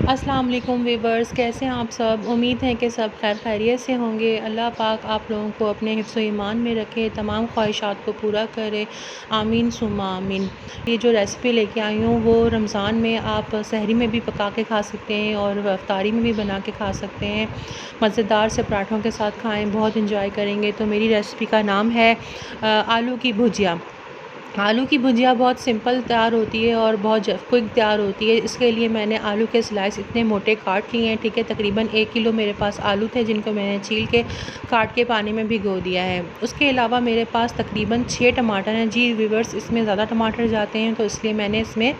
अस्सलाम वालेकुम वीवर्स, कैसे हैं आप सब। उम्मीद है कि सब खैर खैरियत से होंगे। अल्लाह पाक आप लोगों को अपने हिफ्ज़ ईमान में रखे, तमाम ख्वाहिशात को पूरा करे। आमीन सुम्मा आमीन। ये जो रेसिपी लेके आई हूँ वो रमज़ान में आप सहरी में भी पका के खा सकते हैं और अफ्तारी में भी बना के खा सकते हैं। मज़ेदार से पराठों के साथ खाएँ, बहुत इंजॉय करेंगे। तो मेरी रेसिपी का नाम है आलू की भुजिया। आलू की भुजिया बहुत सिंपल तैयार होती है और बहुत क्विक तैयार होती है। इसके लिए मैंने आलू के स्लाइस इतने मोटे काट लिए हैं, ठीक है। तकरीबन 1 किलो मेरे पास आलू थे जिनको मैंने छील के काट के पानी में भिगो दिया है। उसके अलावा मेरे पास तकरीबन 6 टमाटर हैं। जी व्यूअर्स, इसमें ज़्यादा टमाटर जाते हैं तो इसलिए मैंने इसमें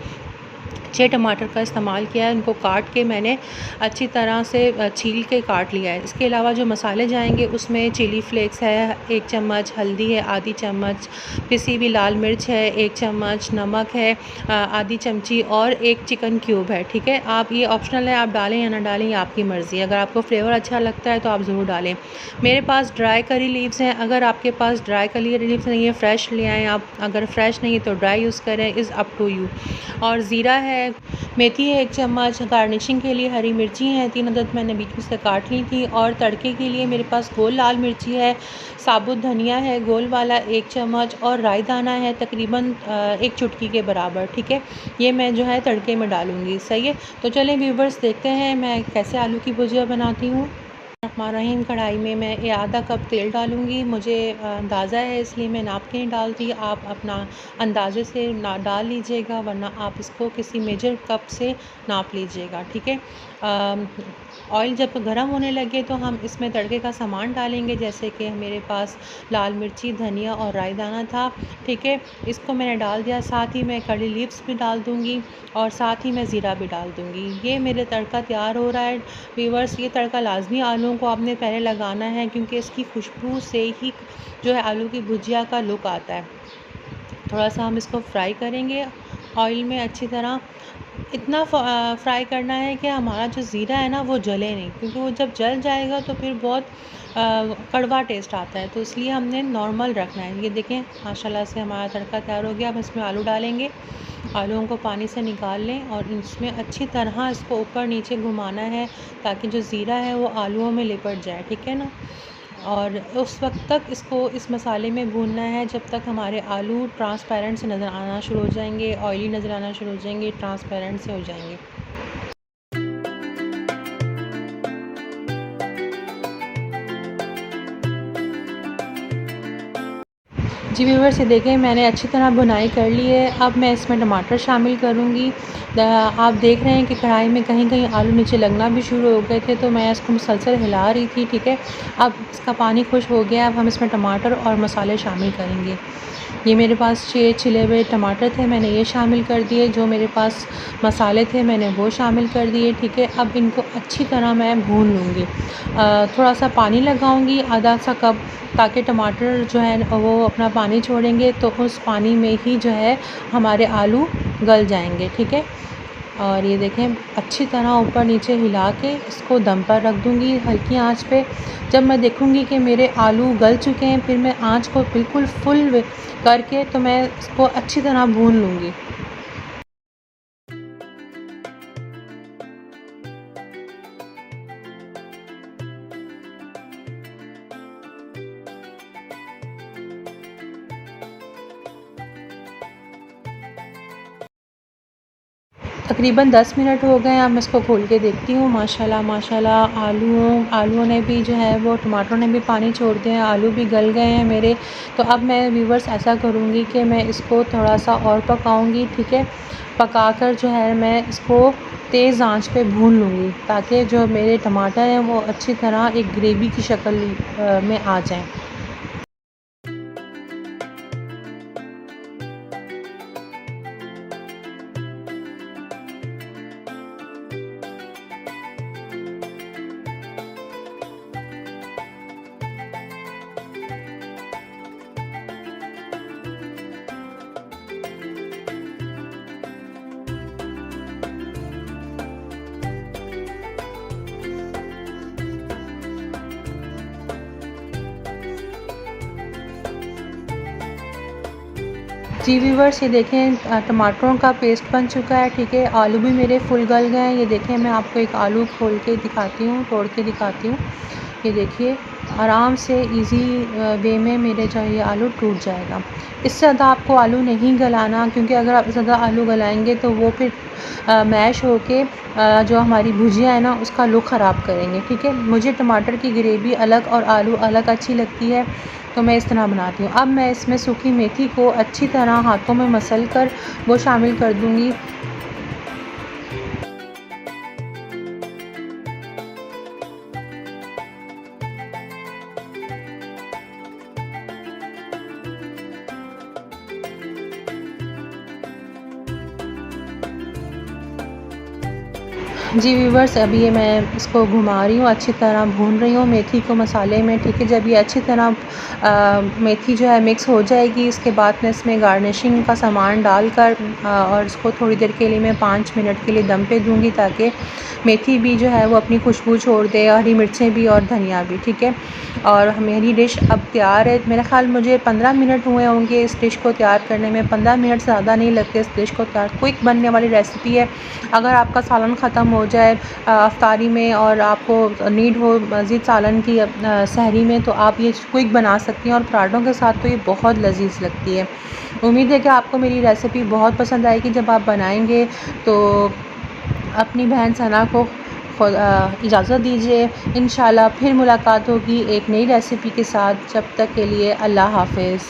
6 टमाटर का इस्तेमाल किया है। उनको काट के मैंने अच्छी तरह से छील के काट लिया है। इसके अलावा जो मसाले जाएंगे उसमें चिली फ्लेक्स है 1 चम्मच, हल्दी है आधी चम्मच, पिसी हुई लाल मिर्च है 1 चम्मच, नमक है आधी चमची और 1 चिकन क्यूब है, ठीक है। आप ये ऑप्शनल है, आप डालें या ना डालें, ये आपकी मर्ज़ी है। अगर आपको फ्लेवर अच्छा लगता है तो आप ज़रूर डालें। मेरे पास ड्राई करी लीव्स हैं। अगर आपके पास ड्राई करी लीव्स नहीं है, फ्रेश ले आएँ आप। अगर फ्रेश नहीं है तो ड्राई यूज़ करें, इज़ अप टू यू। और ज़ीरा है, मेथी है 1 चम्मच, गार्निशिंग के लिए हरी मिर्ची हैं 3 अदद मैंने बीच में से काट ली थी। और तड़के के लिए मेरे पास गोल लाल मिर्ची है, साबुत धनिया है गोल वाला 1 चम्मच और राई दाना है तकरीबन 1 चुटकी के बराबर, ठीक है। ये मैं जो है तड़के में डालूँगी, सही है। तो चलें व्यूवर्स, देखते हैं मैं कैसे आलू की भुजिया बनाती हूँ। रहीम कढ़ाई में मैं ये आधा कप तेल डालूँगी। मुझे अंदाज़ा है इसलिए मैं नाप के नहीं डालती। आप अपना अंदाज़े से ना डाल लीजिएगा, वरना आप इसको किसी मेजर कप से नाप लीजिएगा, ठीक है। ऑयल जब गर्म होने लगे तो हम इसमें तड़के का सामान डालेंगे, जैसे कि मेरे पास लाल मिर्ची, धनिया और राई दाना था, ठीक है। इसको मैंने डाल दिया। साथ ही मैं कड़ी लीव्स भी डाल दूँगी और साथ ही मैं ज़ीरा भी डाल दूँगी। ये मेरे तड़का तैयार हो रहा है व्यूअर्स। ये तड़का लाजमी आलूओं को आपने पहले लगाना है, क्योंकि इसकी खुशबू से ही जो है आलू की भुजिया का लुक आता है। थोड़ा सा हम इसको फ्राई करेंगे ऑयल में अच्छी तरह। इतना फ्राई करना है कि हमारा जो ज़ीरा है ना वो जले नहीं, क्योंकि वो जब जल जाएगा तो फिर बहुत कड़वा टेस्ट आता है। तो इसलिए हमने नॉर्मल रखना है। ये देखें माशाल्लाह से हमारा तड़का तैयार हो गया। अब इसमें आलू डालेंगे। आलूओं को पानी से निकाल लें और इसमें अच्छी तरह इसको ऊपर नीचे घुमाना है, ताकि जो ज़ीरा है वो आलूओं में लिपट जाए, ठीक है ना। और उस वक्त तक इसको इस मसाले में भूनना है जब तक हमारे आलू ट्रांसपेरेंट से नज़र आना शुरू हो जाएंगे, ऑयली नज़र आना शुरू हो जाएंगे, ट्रांसपेरेंट से हो जाएंगे। जी व्यूअर्स, ये देखें मैंने अच्छी तरह भुनाई कर ली है। अब मैं इसमें टमाटर शामिल करूँगी। आप देख रहे हैं कि कढ़ाई में कहीं कहीं आलू नीचे लगना भी शुरू हो गए थे, तो मैं इसको मुसलसल हिला रही थी, ठीक है। अब इसका पानी खुश हो गया। अब हम इसमें टमाटर और मसाले शामिल करेंगे। ये मेरे पास 6 छिले हुए टमाटर थे, मैंने ये शामिल कर दिए। जो मेरे पास मसाले थे मैंने वो शामिल कर दिए, ठीक है। अब इनको अच्छी तरह मैं भून लूँगी। थोड़ा सा पानी लगाऊँगी, आधा सा कप, ताकि टमाटर जो है वो अपना पानी छोड़ेंगे, तो उस पानी में ही जो है हमारे आलू गल जाएंगे, ठीक है। और ये देखें अच्छी तरह ऊपर नीचे हिला के इसको दम पर रख दूँगी हल्की आंच पे। जब मैं देखूँगी कि मेरे आलू गल चुके हैं, फिर मैं आंच को बिल्कुल फुल करके तो मैं इसको अच्छी तरह भून लूँगी। तकरीबन 10 मिनट हो गए। अब मैं इसको खोल के देखती हूँ। माशाल्लाह माशाल्लाह आलूओं ने भी जो है वो टमाटरों ने भी पानी छोड़ दिया है, आलू भी गल गए हैं मेरे। तो अब मैं व्यूवर्स ऐसा करूँगी कि मैं इसको थोड़ा सा और पकाऊँगी, ठीक है। पकाकर जो है मैं इसको तेज़ आंच पे भून लूँगी, ताकि जो मेरे टमाटर हैं वो अच्छी तरह एक ग्रेवी की शक्ल में आ जाएँ। जी व्यूअर्स, ये देखें टमाटरों का पेस्ट बन चुका है, ठीक है। आलू भी मेरे फुल गल गए हैं। ये देखें, मैं आपको एक आलू खोल के दिखाती हूँ, तोड़ के दिखाती हूँ। ये देखिए, आराम से इजी वे में मेरे जो ये आलू टूट जाएगा। इससे ज़्यादा आपको आलू नहीं गलाना, क्योंकि अगर आप ज़्यादा आलू गलाएंगे तो वो फिर मैश होके जो हमारी भुजिया है ना, उसका लुक ख़राब करेंगे, ठीक है। मुझे टमाटर की ग्रेवी अलग और आलू अलग अच्छी लगती है, तो मैं इस तरह बनाती हूँ। अब मैं इसमें सूखी मेथी को अच्छी तरह हाथों में मसल कर वो शामिल कर दूँगी। जी व्यूवर्स, अभी ये मैं इसको घुमा रही हूँ, अच्छी तरह भून रही हूँ मेथी को मसाले में, ठीक है। जब ये अच्छी तरह मेथी जो है मिक्स हो जाएगी, इसके बाद मैं इसमें गार्निशिंग का सामान डालकर और इसको थोड़ी देर के लिए मैं 5 मिनट के लिए दम पे दूँगी, ताकि मेथी भी जो है वो अपनी खुशबू छोड़ दे, हरी मिर्चें भी और धनिया भी, ठीक है। और मेरी डिश अब तैयार है। मेरा ख़्याल मुझे 15 मिनट हुए होंगे इस डिश को तैयार करने में। 15 मिनट से ज़्यादा नहीं लगते इस डिश को तैयार। क्विक बनने वाली रेसिपी है। अगर आपका सालन ख़त्म हो जाए अफ्तारी में और आपको नीड हो मज़ीद सालन की सहरी में, तो आप ये क्विक बना सकती हैं, और पराठों के साथ तो ये बहुत लज़ीज़ लगती है। उम्मीद है कि आपको मेरी रेसिपी बहुत पसंद आएगी। जब आप बनाएंगे तो अपनी बहन सना को इजाज़त दीजिए। इंशाल्लाह फिर मुलाकात होगी एक नई रेसिपी के साथ। जब तक के लिए अल्लाह हाफ़िज़।